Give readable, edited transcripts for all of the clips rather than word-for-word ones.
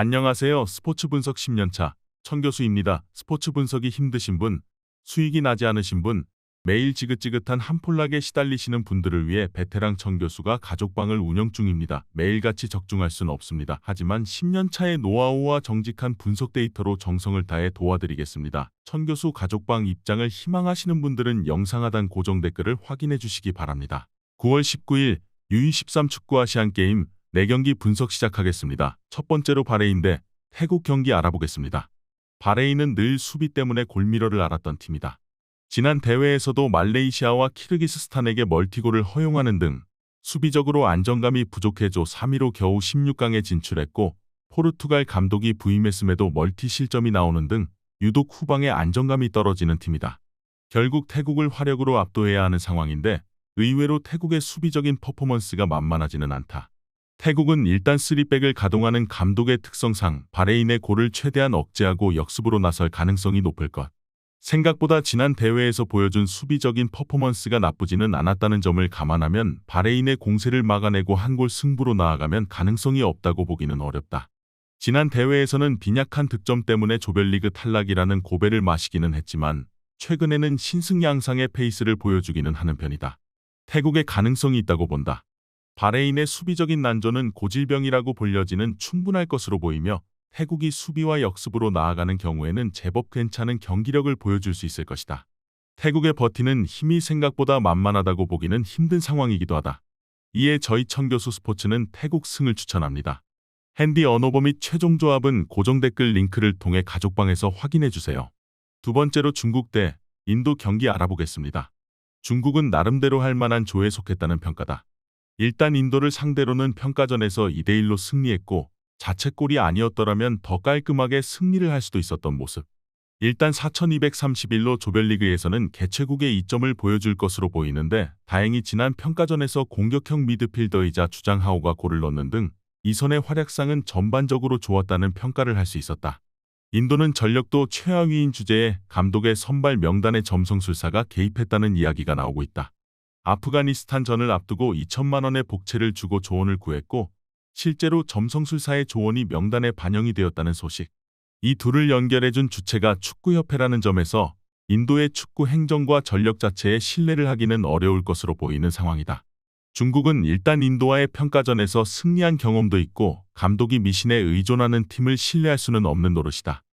안녕하세요. 스포츠 분석 10년차 천교수입니다. 스포츠 분석이 힘드신 분, 수익이 나지 않으신 분, 매일 지긋지긋한 한폴락에 시달리시는 분들을 위해 베테랑 천교수가 가족방을 운영 중입니다. 매일같이 적중할 수는 없습니다. 하지만 10년차의 노하우와 정직한 분석 데이터로 정성을 다해 도와드리겠습니다. 천교수 가족방 입장을 희망하시는 분들은 영상 하단 고정 댓글을 확인해 주시기 바랍니다. 9월 19일 U23 축구 아시안게임 4경기 분석 시작하겠습니다. 첫 번째로 바레인 대 태국 경기 알아보겠습니다. 바레인은 늘 수비 때문에 골미러를 앓았던 팀이다. 지난 대회에서도 말레이시아와 키르기스스탄에게 멀티골을 허용하는 등 수비적으로 안정감이 부족해져 3위로 겨우 16강에 진출했고, 포르투갈 감독이 부임했음에도 멀티 실점이 나오는 등 유독 후방에 안정감이 떨어지는 팀이다. 결국 태국을 화력으로 압도해야 하는 상황인데 의외로 태국의 수비적인 퍼포먼스가 만만하지는 않다. 태국은 일단 3백을 가동하는 감독의 특성상 바레인의 골을 최대한 억제하고 역습으로 나설 가능성이 높을 것. 생각보다 지난 대회에서 보여준 수비적인 퍼포먼스가 나쁘지는 않았다는 점을 감안하면 바레인의 공세를 막아내고 한 골 승부로 나아가면 가능성이 없다고 보기는 어렵다. 지난 대회에서는 빈약한 득점 때문에 조별리그 탈락이라는 고배를 마시기는 했지만 최근에는 신승양상의 페이스를 보여주기는 하는 편이다. 태국의 가능성이 있다고 본다. 바레인의 수비적인 난조는 고질병이라고 불려지는 충분할 것으로 보이며 태국이 수비와 역습으로 나아가는 경우에는 제법 괜찮은 경기력을 보여줄 수 있을 것이다. 태국의 버티는 힘이 생각보다 만만하다고 보기는 힘든 상황이기도 하다. 이에 저희 천교수 스포츠는 태국 승을 추천합니다. 핸디 언어버 및 최종 조합은 고정 댓글 링크를 통해 가족방에서 확인해주세요. 두 번째로 중국 대 인도 경기 알아보겠습니다. 중국은 나름대로 할 만한 조에 속했다는 평가다. 일단 인도를 상대로는 평가전에서 2대1로 승리했고, 자책골이 아니었더라면 더 깔끔하게 승리를 할 수도 있었던 모습. 일단 4231로 조별리그에서는 개최국의 이점을 보여줄 것으로 보이는데, 다행히 지난 평가전에서 공격형 미드필더이자 주장하오가 골을 넣는 등 이선의 활약상은 전반적으로 좋았다는 평가를 할 수 있었다. 인도는 전력도 최하위인 주제에 감독의 선발 명단에 점성술사가 개입했다는 이야기가 나오고 있다. 아프가니스탄전을 앞두고 2천만 원의 복채를 주고 조언을 구했고, 실제로 점성술사의 조언이 명단에 반영이 되었다는 소식. 이 둘을 연결해준 주체가 축구협회라는 점에서 인도의 축구 행정과 전력 자체에 신뢰를 하기는 어려울 것으로 보이는 상황이다. 중국은 일단 인도와의 평가전에서 승리한 경험도 있고 감독이 미신에 의존하는 팀을 신뢰할 수는 없는 노릇이다.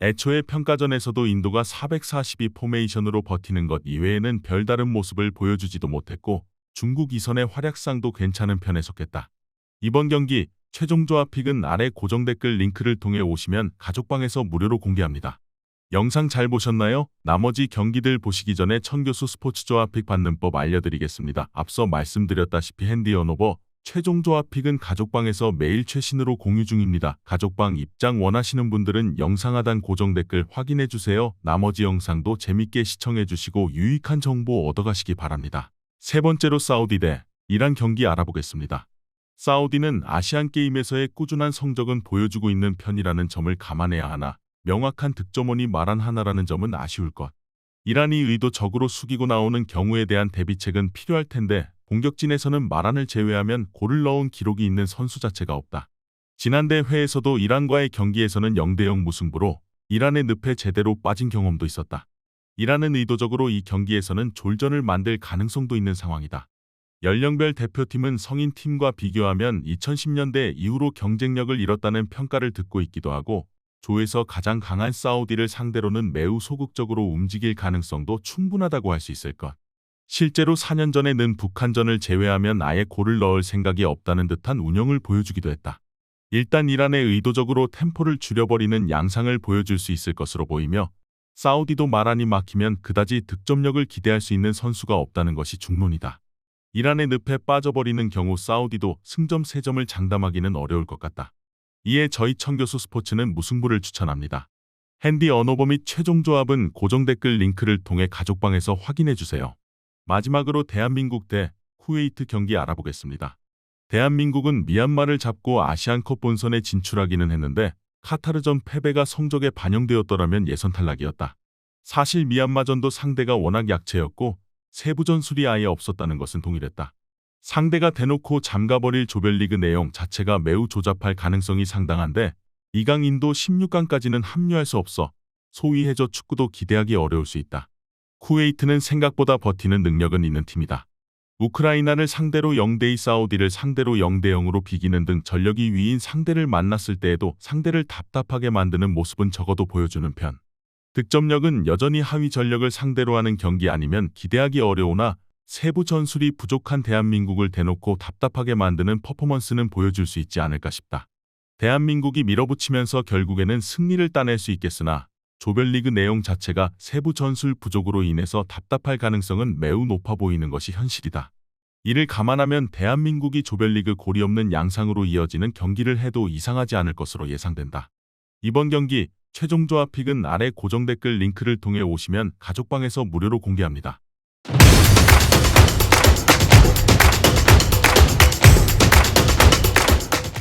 애초에 평가전에서도 인도가 442 포메이션으로 버티는 것 이외에는 별다른 모습을 보여주지도 못했고 중국 이선의 활약상도 괜찮은 편에 속했다. 이번 경기 최종 조합 픽은 아래 고정 댓글 링크를 통해 오시면 가족방에서 무료로 공개합니다. 영상 잘 보셨나요? 나머지 경기들 보시기 전에 천교수 스포츠 조합 픽 받는 법 알려드리겠습니다. 앞서 말씀드렸다시피 핸디 언어버 최종 조합 픽은 가족방에서 매일 최신으로 공유 중입니다. 가족방 입장 원하시는 분들은 영상 하단 고정 댓글 확인해주세요. 나머지 영상도 재밌게 시청해주시고 유익한 정보 얻어가시기 바랍니다. 세 번째로 사우디 대 이란 경기 알아보겠습니다. 사우디는 아시안게임에서의 꾸준한 성적은 보여주고 있는 편이라는 점을 감안해야 하나 명확한 득점원이 말한 하나라는 점은 아쉬울 것. 이란이 의도적으로 숙이고 나오는 경우에 대한 대비책은 필요할 텐데 공격진에서는 마란을 제외하면 골을 넣은 기록이 있는 선수 자체가 없다. 지난 대회에서도 이란과의 경기에서는 0대0 무승부로 이란의 늪에 제대로 빠진 경험도 있었다. 이란은 의도적으로 이 경기에서는 졸전을 만들 가능성도 있는 상황이다. 연령별 대표팀은 성인팀과 비교하면 2010년대 이후로 경쟁력을 잃었다는 평가를 듣고 있기도 하고 조에서 가장 강한 사우디를 상대로는 매우 소극적으로 움직일 가능성도 충분하다고 할 수 있을 것. 실제로 4년 전에 는 북한전을 제외하면 아예 골을 넣을 생각이 없다는 듯한 운영을 보여주기도 했다. 일단 이란에 의도적으로 템포를 줄여버리는 양상을 보여줄 수 있을 것으로 보이며 사우디도 마란이 막히면 그다지 득점력을 기대할 수 있는 선수가 없다는 것이 중론이다. 이란의 늪에 빠져버리는 경우 사우디도 승점 3점을 장담하기는 어려울 것 같다. 이에 저희 천교수 스포츠는 무승부를 추천합니다. 핸디 언어버 및 최종 조합은 고정 댓글 링크를 통해 가족방에서 확인해주세요. 마지막으로 대한민국 대 쿠웨이트 경기 알아보겠습니다. 대한민국은 미얀마를 잡고 아시안컵 본선에 진출하기는 했는데 카타르전 패배가 성적에 반영되었더라면 예선 탈락이었다. 사실 미얀마전도 상대가 워낙 약체였고 세부 전술이 아예 없었다는 것은 동일했다. 상대가 대놓고 잠가버릴 조별리그 내용 자체가 매우 조잡할 가능성이 상당한데 2강 인도 16강까지는 합류할 수 없어 소위 해저 축구도 기대하기 어려울 수 있다. 쿠웨이트는 생각보다 버티는 능력은 있는 팀이다. 우크라이나를 상대로 0대2 사우디를 상대로 0대0으로 비기는 등 전력이 위인 상대를 만났을 때에도 상대를 답답하게 만드는 모습은 적어도 보여주는 편. 득점력은 여전히 하위 전력을 상대로 하는 경기 아니면 기대하기 어려우나 세부 전술이 부족한 대한민국을 대놓고 답답하게 만드는 퍼포먼스는 보여줄 수 있지 않을까 싶다. 대한민국이 밀어붙이면서 결국에는 승리를 따낼 수 있겠으나 조별리그 내용 자체가 세부 전술 부족으로 인해서 답답할 가능성은 매우 높아 보이는 것이 현실이다. 이를 감안하면 대한민국이 조별리그 고리 없는 양상으로 이어지는 경기를 해도 이상하지 않을 것으로 예상된다. 이번 경기 최종 조합 픽은 아래 고정 댓글 링크를 통해 오시면 가족방에서 무료로 공개합니다.